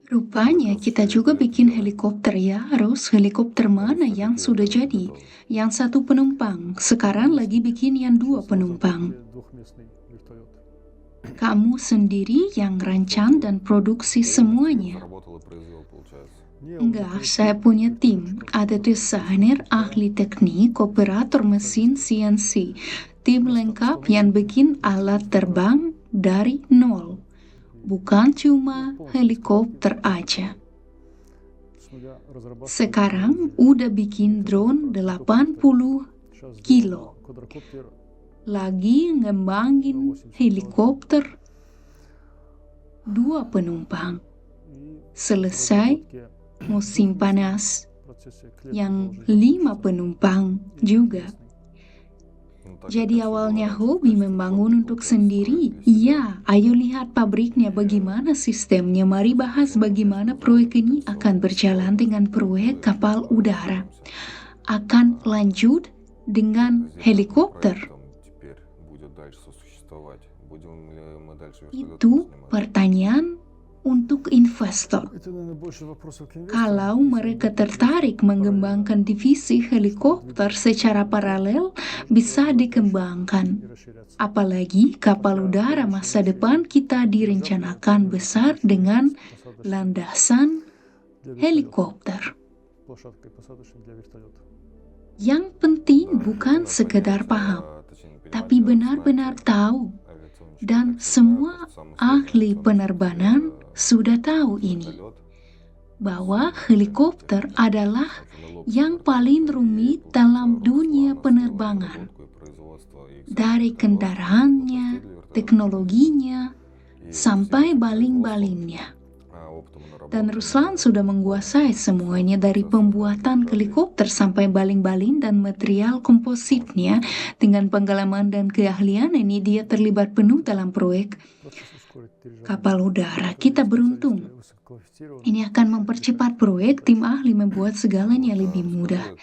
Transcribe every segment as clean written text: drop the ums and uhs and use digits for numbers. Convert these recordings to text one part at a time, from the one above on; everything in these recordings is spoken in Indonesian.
Rupanya kita juga bikin helikopter ya, harus helikopter mana yang sudah jadi? Yang satu penumpang, sekarang lagi bikin yang dua penumpang. Kamu sendiri yang rancang dan produksi semuanya. Enggak, saya punya tim. Ada desainer, ahli teknik, operator mesin CNC. Tim lengkap yang bikin alat terbang dari nol. Bukan cuma helikopter aja. Sekarang udah bikin drone 80 kilo. Lagi ngembangin helikopter 2 penumpang. Selesai musim panas yang 5 penumpang juga. Jadi awalnya hobi membangun untuk sendiri. Iya, ayo lihat pabriknya bagaimana sistemnya. Mari bahas bagaimana proyek ini akan berjalan dengan proyek kapal udara. Akan lanjut dengan helikopter. Itu pertanyaan untuk investor. Kalau mereka tertarik mengembangkan divisi helikopter secara paralel, bisa dikembangkan. Apalagi kapal udara masa depan kita direncanakan besar dengan landasan helikopter. Yang penting bukan sekedar paham, tapi benar-benar tahu. Dan semua ahli penerbangan sudah tahu ini, bahwa helikopter adalah yang paling rumit dalam dunia penerbangan. Dari kendaraannya, teknologinya, sampai baling-balingnya. Dan Ruslan sudah menguasai semuanya dari pembuatan helikopter sampai baling-baling dan material kompositnya. Dengan pengalaman dan keahlian ini dia terlibat penuh dalam proyek kapal udara. Kita beruntung. Ini akan mempercepat proyek, tim ahli membuat segalanya lebih mudah.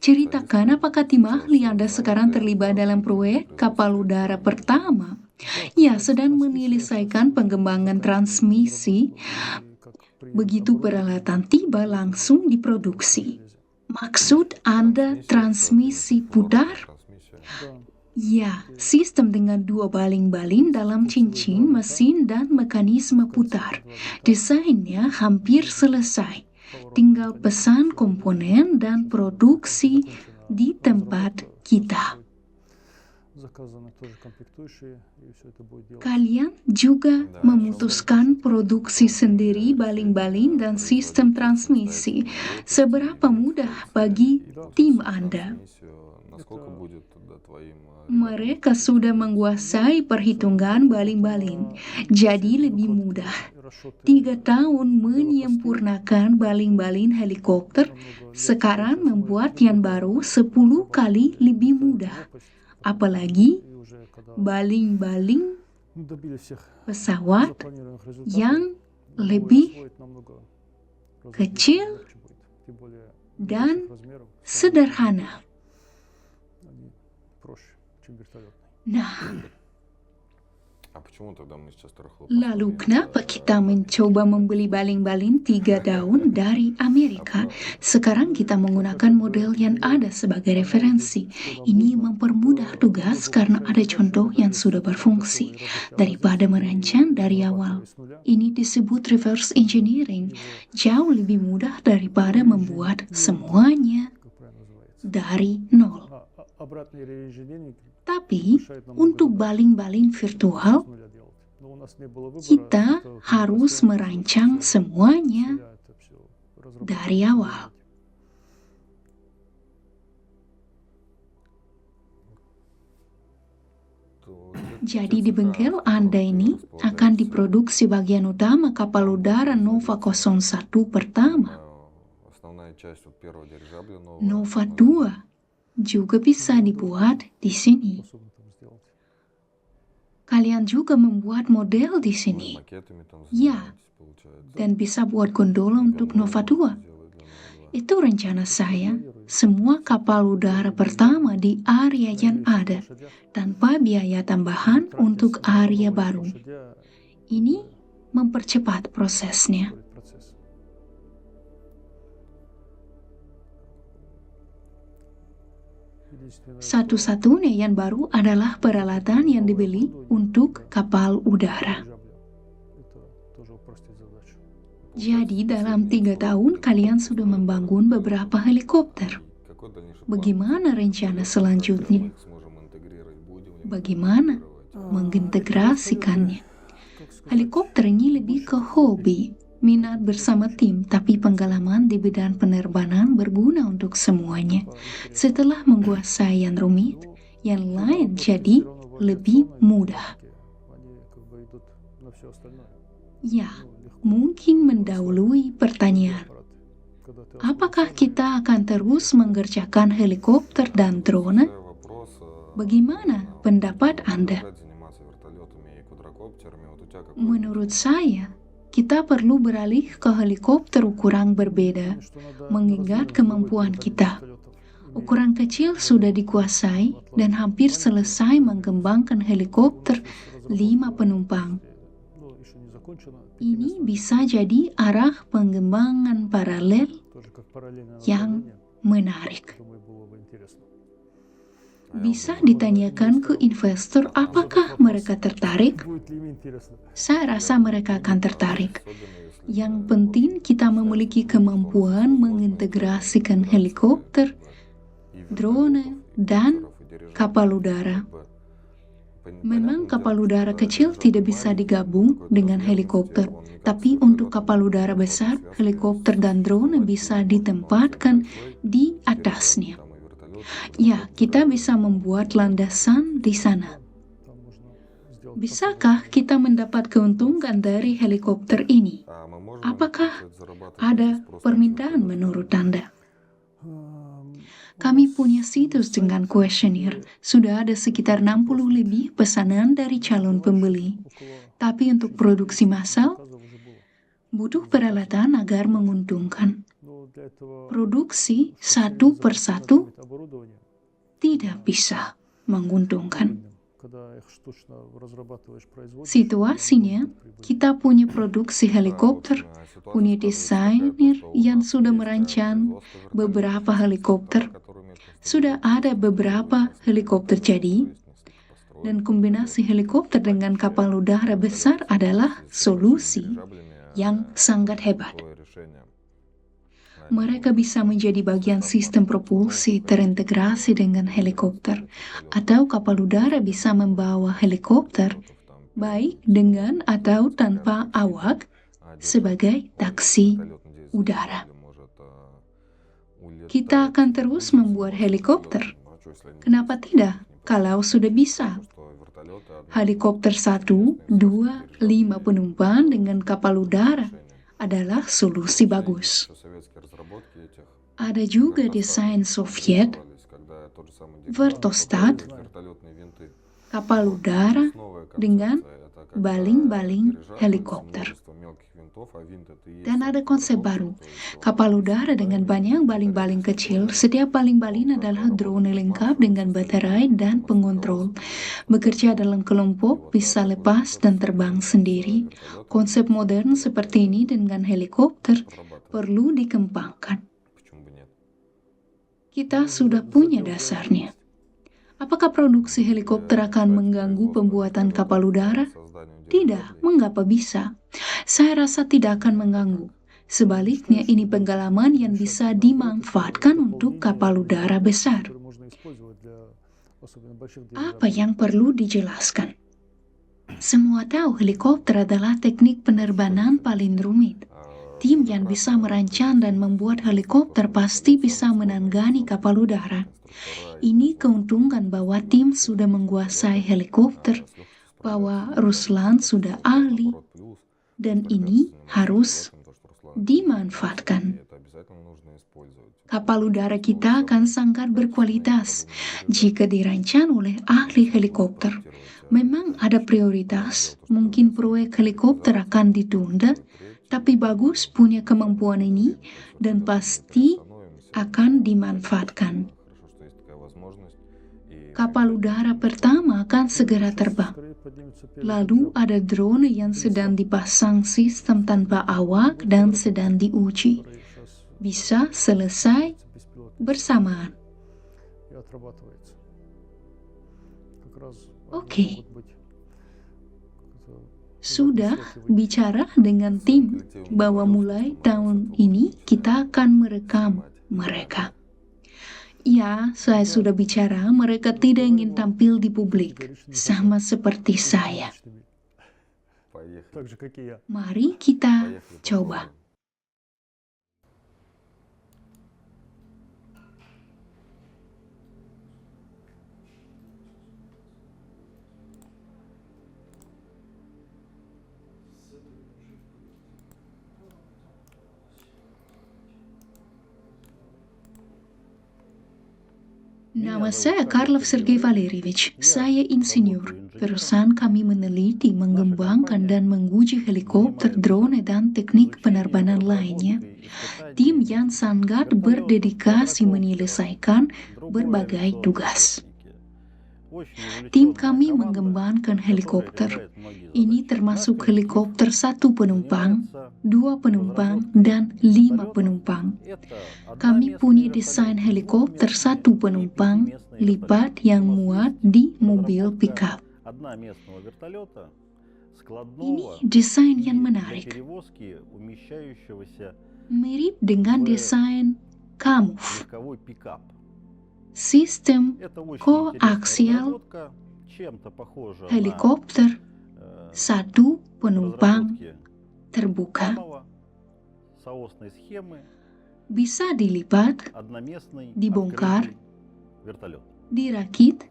Ceritakan apakah tim ahli Anda sekarang terlibat dalam proyek kapal udara pertama? Ya, sedang menyelesaikan pengembangan transmisi. Begitu peralatan tiba langsung diproduksi. Maksud Anda transmisi putar? Ya, sistem dengan 2 baling-baling dalam cincin, mesin, dan mekanisme putar. Desainnya hampir selesai. Tinggal pesan komponen dan produksi di tempat kita. Kalian juga memutuskan produksi sendiri baling-baling dan sistem transmisi. Seberapa mudah bagi tim Anda? Mereka sudah menguasai perhitungan baling-baling, jadi lebih mudah. 3 tahun menyempurnakan baling-baling helikopter, sekarang membuat yang baru 10 kali lebih mudah. Apalagi baling-baling pesawat yang lebih kecil dan sederhana. Nah, lalu kenapa kita mencoba membeli baling-baling 3 daun dari Amerika? Sekarang kita menggunakan model yang ada sebagai referensi. Ini mempermudah tugas karena ada contoh yang sudah berfungsi daripada merancang dari awal. Ini disebut reverse engineering. Jauh lebih mudah daripada membuat semuanya dari nol. Tapi untuk baling-baling virtual, kita harus merancang semuanya dari awal. Jadi di bengkel Anda ini akan diproduksi bagian utama kapal udara Nova 01 pertama. Nova 2 juga bisa dibuat di sini. Kalian juga membuat model di sini. Ya, dan bisa buat gondola untuk Nova 2. Itu rencana saya, semua kapal udara pertama di area yang ada, tanpa biaya tambahan untuk area baru. Ini mempercepat prosesnya. Satu-satunya yang baru adalah peralatan yang dibeli untuk kapal udara. Jadi dalam 3 tahun kalian sudah membangun beberapa helikopter. Bagaimana rencana selanjutnya? Bagaimana mengintegrasikannya? Helikopter ini lebih ke hobi, minat bersama tim, tapi pengalaman di bidang penerbangan berguna untuk semuanya. Setelah menguasai yang rumit, yang lain jadi lebih mudah. Ya, mungkin mendahului pertanyaan. Apakah kita akan terus mengerjakan helikopter dan drone? Bagaimana pendapat Anda? Menurut saya, kita perlu beralih ke helikopter ukuran berbeda, mengingat kemampuan kita. Ukuran kecil sudah dikuasai dan hampir selesai mengembangkan helikopter 5 penumpang. Ini bisa jadi arah pengembangan paralel yang menarik. Bisa ditanyakan ke investor apakah mereka tertarik? Saya rasa mereka akan tertarik. Yang penting kita memiliki kemampuan mengintegrasikan helikopter, drone, dan kapal udara. Memang kapal udara kecil tidak bisa digabung dengan helikopter, tapi untuk kapal udara besar, helikopter dan drone bisa ditempatkan di atasnya. Ya, kita bisa membuat landasan di sana. Bisakah kita mendapat keuntungan dari helikopter ini? Apakah ada permintaan menurut Anda? Kami punya situs dengan kuesioner. Sudah ada sekitar 60 lebih pesanan dari calon pembeli. Tapi untuk produksi massal, butuh peralatan agar menguntungkan. Produksi satu persatu tidak bisa menguntungkan. Situasinya, kita punya produksi helikopter, punya desainer yang sudah merancang beberapa helikopter, sudah ada beberapa helikopter jadi, dan kombinasi helikopter dengan kapal udara besar adalah solusi yang sangat hebat. Mereka bisa menjadi bagian sistem propulsi terintegrasi dengan helikopter, atau kapal udara bisa membawa helikopter, baik dengan atau tanpa awak, sebagai taksi udara. Kita akan terus membuat helikopter. Kenapa tidak? Kalau sudah bisa. Helikopter 1, 2, 5 penumpang dengan kapal udara adalah solusi bagus. Ada juga desain Soviet, Vertostat, kapal udara dengan baling-baling helikopter. Dan ada konsep baru, kapal udara dengan banyak baling-baling kecil. Setiap baling-baling adalah drone lengkap dengan baterai dan pengontrol. Bekerja dalam kelompok, bisa lepas dan terbang sendiri. Konsep modern seperti ini dengan helikopter perlu dikembangkan. Kita sudah punya dasarnya. Apakah produksi helikopter akan mengganggu pembuatan kapal udara? Tidak, mengapa bisa? Saya rasa tidak akan mengganggu. Sebaliknya, ini pengalaman yang bisa dimanfaatkan untuk kapal udara besar. Apa yang perlu dijelaskan? Semua tahu helikopter adalah teknik penerbangan paling rumit. Tim yang bisa merancang dan membuat helikopter pasti bisa menangani kapal udara. Ini keuntungan bahwa tim sudah menguasai helikopter, bahwa Ruslan sudah ahli, dan ini harus dimanfaatkan. Kapal udara kita akan sangat berkualitas jika dirancang oleh ahli helikopter. Memang ada prioritas, mungkin proyek helikopter akan ditunda, tapi bagus punya kemampuan ini dan pasti akan dimanfaatkan. Kapal udara pertama akan segera terbang. Lalu ada drone yang sedang dipasang sistem tanpa awak dan sedang diuji. Bisa selesai bersamaan. Oke, sudah bicara dengan tim bahwa mulai tahun ini kita akan merekam mereka. Ya, saya sudah bicara, mereka tidak ingin tampil di publik, sama seperti saya. Mari kita coba. Nama saya Karlov Sergei Valerievich. Saya insinyur. Perusahaan kami meneliti, mengembangkan, dan menguji helikopter, drone, dan teknik penerbangan lainnya. Tim yang sangat berdedikasi menyelesaikan berbagai tugas. Tim kami mengembangkan helikopter. Ini termasuk helikopter 1 penumpang, 2 penumpang, dan 5 penumpang. Kami punya desain helikopter 1 penumpang lipat yang muat di mobil pickup. Ini desain yang menarik. Mirip dengan desain Kamov. Sistem koaksial helikopter 1 penumpang terbuka bisa dilipat, dibongkar, dirakit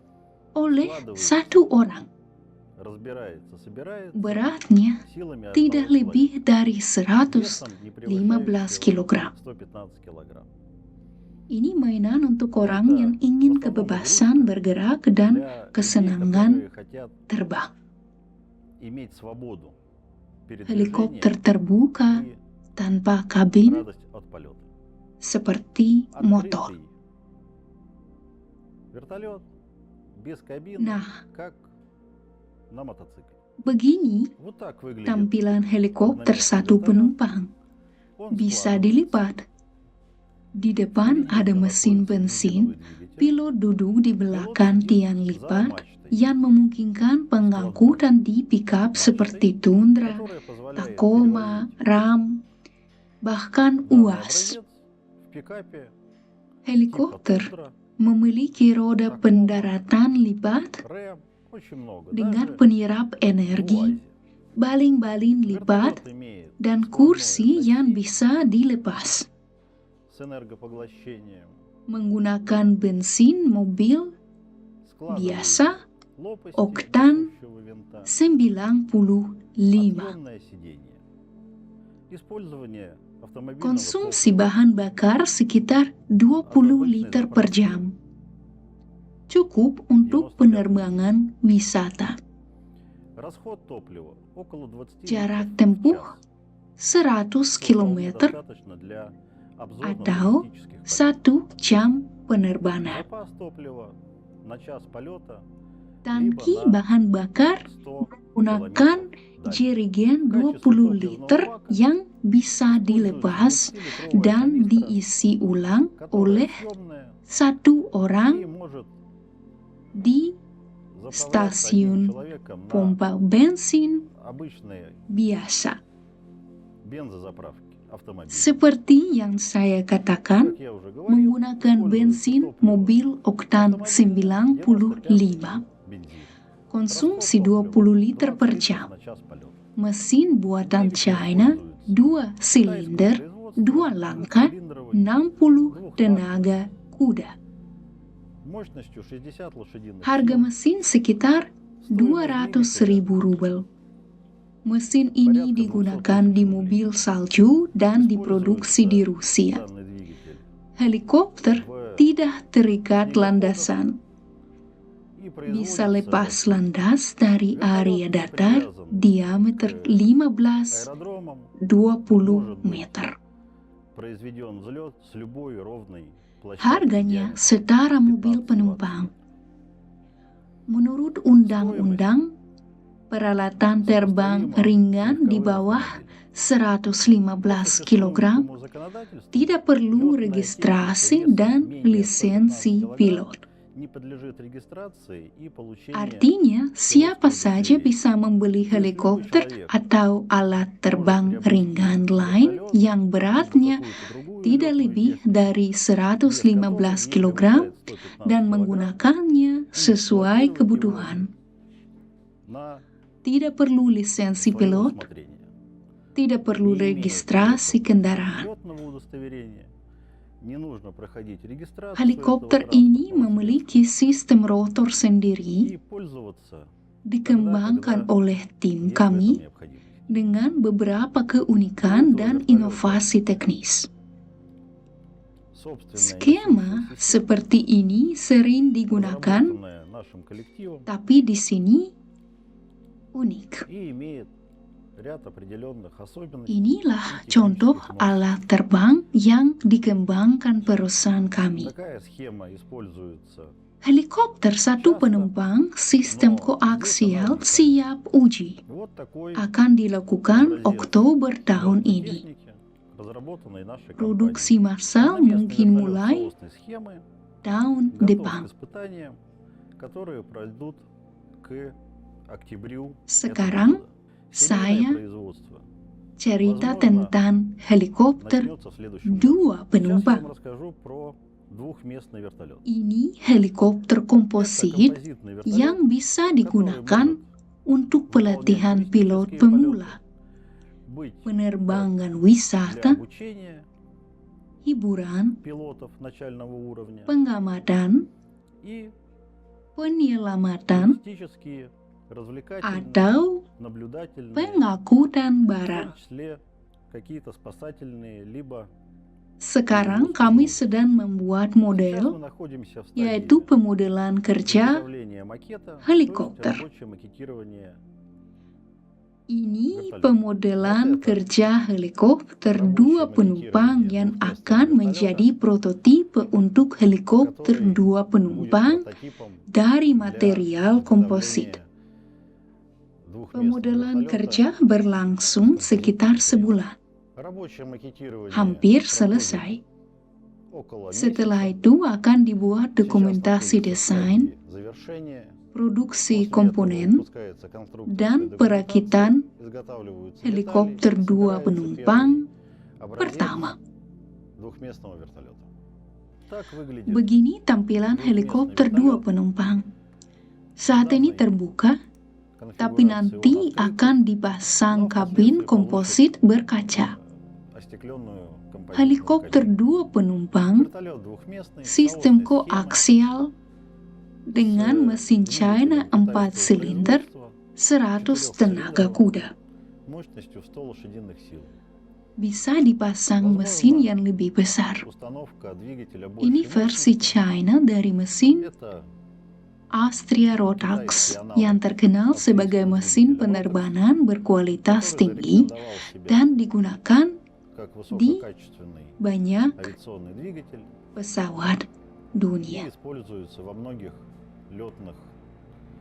oleh 1 orang. Beratnya tidak lebih dari 115 kg. Ini mainan untuk orang yang ingin kebebasan bergerak dan kesenangan terbang. Helikopter terbuka tanpa kabin seperti motor. Nah, begini tampilan helikopter 1 penumpang. Bisa dilipat. Di depan ada mesin bensin, pilot duduk di belakang tiang lipat yang memungkinkan pengangkutan di pickup seperti Tundra, Tacoma, Ram, bahkan UAZ. Helikopter memiliki roda pendaratan lipat dengan penyerap energi, baling-baling lipat, dan kursi yang bisa dilepas. Menggunakan bensin mobil biasa oktan 95. Konsumsi bahan bakar sekitar 20 liter per jam. Cukup untuk penerbangan wisata. Jarak tempuh 100 km atau 1 jam penerbangan. Tangki bahan bakar menggunakan jerigen 20 liter yang bisa dilepas dan diisi ulang oleh 1 orang di stasiun pompa bensin biasa. Seperti yang saya katakan, menggunakan bensin mobil oktan 95, konsumsi 20 liter per jam, mesin buatan China, 2 silinder, 2 langkah, 60 tenaga kuda. Harga mesin sekitar 200.000 rubel. Mesin ini digunakan di mobil salju dan diproduksi di Rusia. Helikopter tidak terikat landasan. Bisa lepas landas dari area datar diameter 15-20 meter. Harganya setara mobil penumpang. Menurut undang-undang, peralatan terbang ringan di bawah 115 kg tidak perlu registrasi dan lisensi pilot. Artinya, siapa saja bisa membeli helikopter atau alat terbang ringan lain yang beratnya tidak lebih dari 115 kg dan menggunakannya sesuai kebutuhan. Tidak perlu lisensi pilot, tidak perlu registrasi kendaraan. Helikopter ini memiliki sistem rotor sendiri, dikembangkan oleh tim kami dengan beberapa keunikan dan inovasi teknis. Skema seperti ini sering digunakan, tapi di sini unik. Inilah contoh alat terbang yang dikembangkan perusahaan kami. Helikopter satu penumpang sistem koaksial siap uji. Akan dilakukan Oktober tahun ini. Produksi massal mungkin mulai tahun depan. Sekarang saya cerita tentang helikopter dua penumpang. Ini helikopter komposit yang bisa digunakan untuk pelatihan pilot pemula, penerbangan wisata, hiburan, pengamatan, penyelamatan, atau pengangkutan barang. Sekarang kami sedang membuat model, yaitu pemodelan kerja helikopter. Ini pemodelan kerja helikopter dua penumpang yang akan menjadi prototipe untuk helikopter dua penumpang dari material komposit. Pemodelan kerja berlangsung sekitar sebulan. Hampir selesai. Setelah itu akan dibuat dokumentasi desain, produksi komponen, dan perakitan helikopter dua penumpang pertama. Begini tampilan helikopter dua penumpang. Saat ini terbuka, tapi nanti akan dipasang kabin komposit berkaca. Helikopter dua penumpang, sistem koaksial dengan mesin China 4 silinder 100 tenaga kuda. Bisa dipasang mesin yang lebih besar. Ini versi China dari mesin Astrea Rotax yang terkenal sebagai mesin penerbangan berkualitas tinggi dan digunakan di banyak pesawat dunia.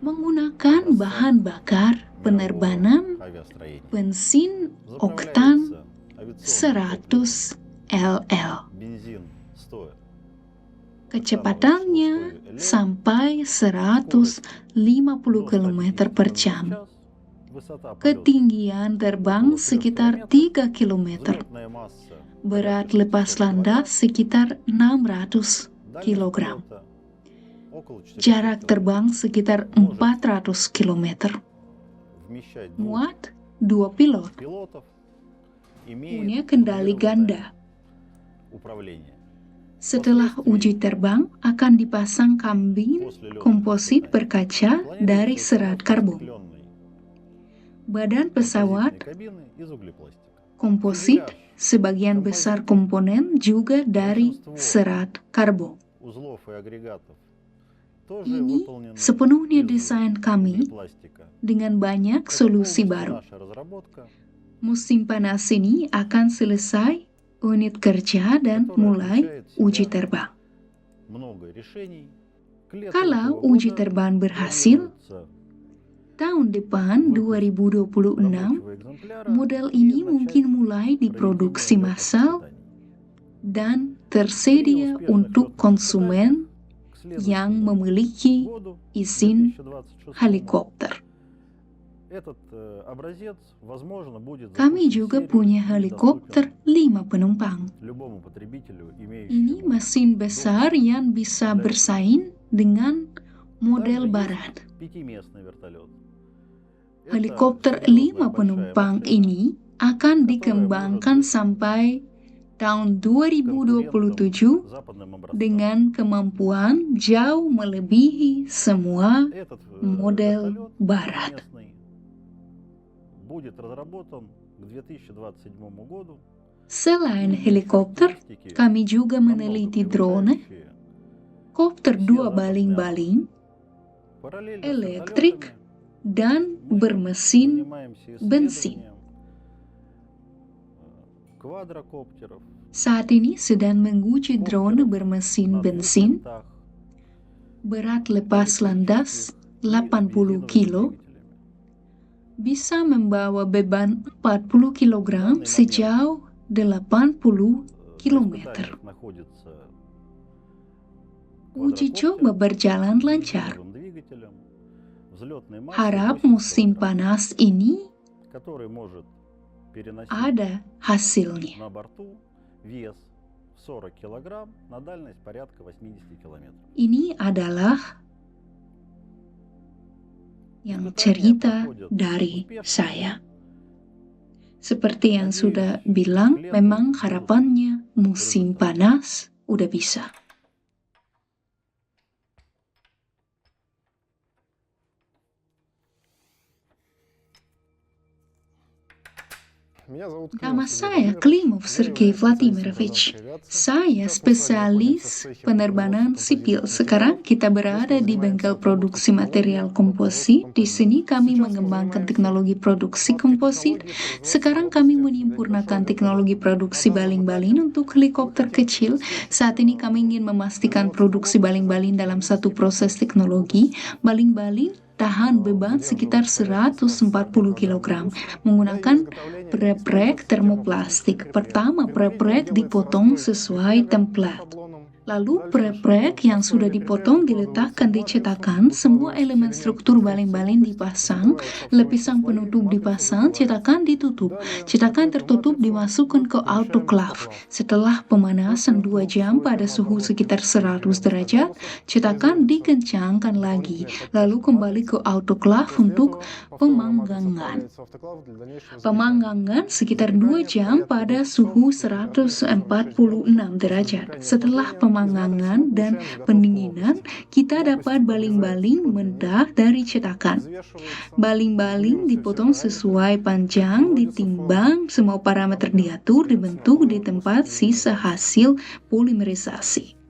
Menggunakan bahan bakar penerbangan bensin oktan 100 LL. Kecepatannya sampai 150 km per jam. Ketinggian terbang sekitar 3 km. Berat lepas landas sekitar 600 kg. Jarak terbang sekitar 400 km. Muat 2 pilot. Punya kendali ganda. Setelah uji terbang, akan dipasang kabin komposit berkaca dari serat karbon. Badan pesawat komposit, sebagian besar komponen juga dari serat karbon. Ini sepenuhnya desain kami dengan banyak solusi baru. Musim panas ini akan selesai unit kerja dan mulai uji terbang. Kalau uji terbang berhasil, tahun depan 2026, model ini mungkin mulai diproduksi massal dan tersedia untuk konsumen yang memiliki izin helikopter. Kami juga punya helikopter 5 penumpang. Ini mesin besar yang bisa bersaing dengan model barat. Helikopter 5 penumpang ini akan dikembangkan sampai tahun 2027 dengan kemampuan jauh melebihi semua model barat. Selain helikopter, kami juga meneliti drone, kopter 2 baling-baling, elektrik, dan bermesin bensin. Saat ini sedang menguji drone bermesin bensin, berat lepas landas 80 kilo, bisa membawa beban 40 kg sejauh 80 km. Uji coba berjalan lancar. Harap musim panas ini ada hasilnya. Ini adalah yang cerita dari saya. Seperti yang sudah bilang, memang harapannya musim panas udah bisa. Nama saya Klimov Sergei Vladimirovich. Saya spesialis penerbangan sipil. Sekarang kita berada di bengkel produksi material komposit. Di sini kami mengembangkan teknologi produksi komposit. Sekarang kami menyempurnakan teknologi produksi baling-baling untuk helikopter kecil. Saat ini kami ingin memastikan produksi baling-baling dalam satu proses teknologi. Baling-baling tahan beban sekitar 140 kg menggunakan prepreg termoplastik. Pertama, prepreg dipotong sesuai template. Lalu prepreg yang sudah dipotong diletakkan di cetakan, semua elemen struktur baling-baling dipasang, lapisan penutup dipasang, cetakan ditutup. Cetakan tertutup dimasukkan ke autoclave. Setelah pemanasan 2 jam pada suhu sekitar 100 derajat, cetakan dikencangkan lagi, lalu kembali ke autoclave untuk pemanggangan. Pemanggangan sekitar 2 jam pada suhu 146 derajat. Setelah pemanggangan dan pendinginan, kita dapat baling-baling mentah dari cetakan. Baling-baling dipotong sesuai panjang, ditimbang, semua parameter diatur, dibentuk di tempat sisa hasil polimerisasi.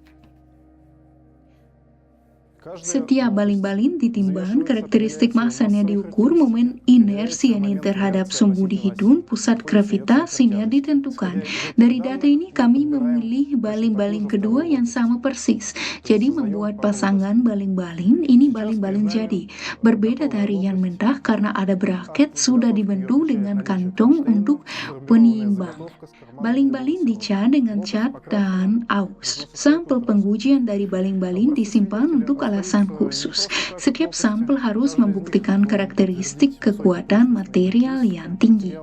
Setiap baling-baling ditimbang, karakteristik masanya diukur, momen inersianya terhadap sumbu dihidung, pusat gravitasinya ditentukan. Dari data ini kami memilih baling-baling kedua yang sama persis. Jadi membuat pasangan baling-baling, ini baling-baling jadi. Berbeda dari yang mentah karena ada bracket sudah dibentuk dengan kantong untuk penyimbang. Baling-baling dicat dengan cat dan aus. Sampel pengujian dari baling-baling disimpan untuk alasan khusus. Setiap sampel harus membuktikan karakteristik kekuatan material yang tinggi.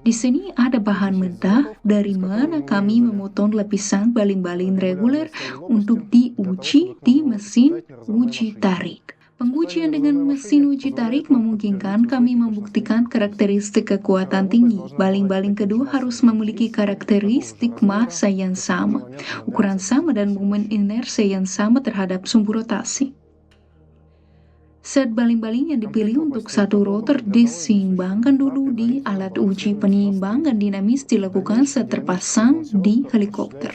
Di sini ada bahan mentah dari mana kami memotong lapisan baling-baling reguler untuk diuji di mesin uji tarik. Pengujian dengan mesin uji tarik memungkinkan kami membuktikan karakteristik kekuatan tinggi. Baling-baling kedua harus memiliki karakteristik massa yang sama, ukuran sama, dan momen inersi yang sama terhadap sumbu rotasi. Set baling-baling yang dipilih untuk satu rotor diseimbangkan dulu di alat uji. Penyeimbangan dinamis dilakukan saat terpasang di helikopter.